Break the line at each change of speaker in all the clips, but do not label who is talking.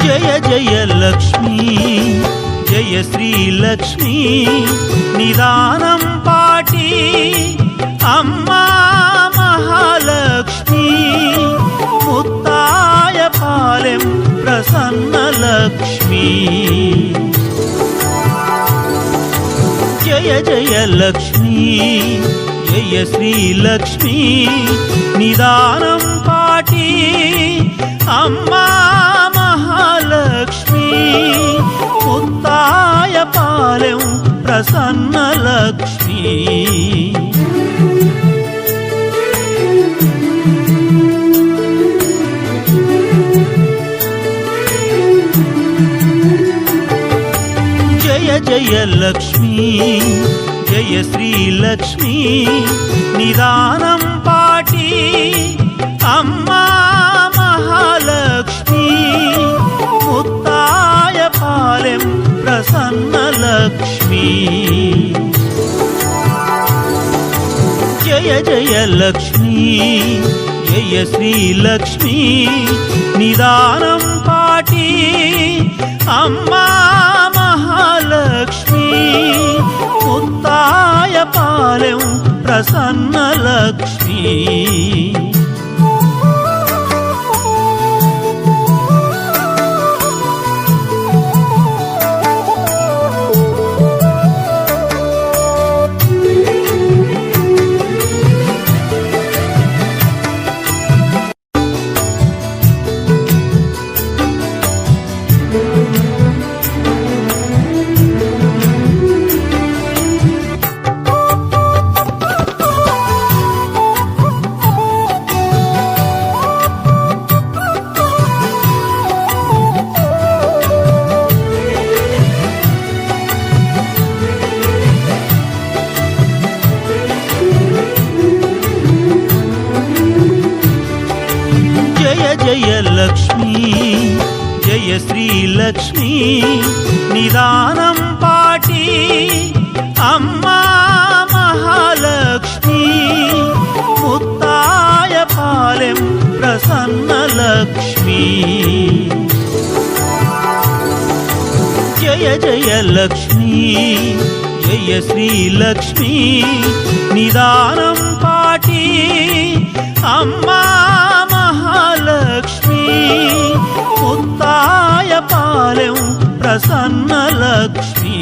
జయ జయ లక్ష్మీ జయ శ్రీ లక్ష్మీ నిదానం పాటి అమ్మా మహాలక్ష్మి ముత్తాయ పాలెం ప్రసన్న లక్ష్మీ జయ జయ లక్ష్మీ జయ శ్రీ లక్ష్మీ నిదానం పాటి అమ్మా మహాలక్ష్మి ముత్తాయ పాలెం ప్రసన్న లక్ష్మీ జయ జయ లక్ష్మీ జయ శ్రీ లక్ష్మీ నిదానం పాటి అమ్మా మహాలక్ష్మి ముత్తాయ పాలెం ప్రసన్న లక్ష్మీ జయ జయ లక్ష్మీ జయ శ్రీ లక్ష్మీ నిదానం పాటి అమ్మా మహాలక్ష్మి ముత్తాయ పాలెం ప్రసన్న లక్ష్మీ జయ లక్ష్మీ జయ శ్రీ లక్ష్మీ నిదానం పాటి అమ్మా మహాలక్ష్మి ముత్తాయ పాలెం ప్రసన్న లక్ష్మీ జయ జయ లక్ష్మీ జయ శ్రీ లక్ష్మీ నిదానం పాటి అమ్మా మహాలక్ష్మి ముత్తాయ పాలెం ప్రసన్న లక్ష్మీ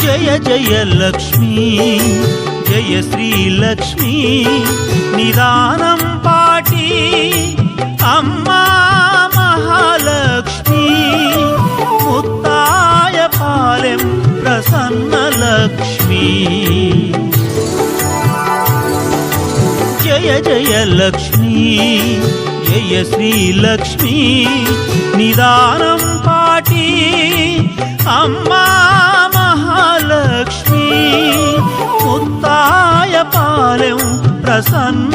జయ జయ లక్ష్మీ జయ శ్రీ లక్ష్మీ నిదానం పాటి అమ్మా మహాలక్ష్మి ముత్తాయ పాలెం ప్రసన్న లక్ష్మీ జయ జయ లక్ష్మీ జయ శ్రీ లక్ష్మీ నిదానం పాటి అమ్మా మహాలక్ష్మి ముత్తాయ పాలెం ప్రసన్న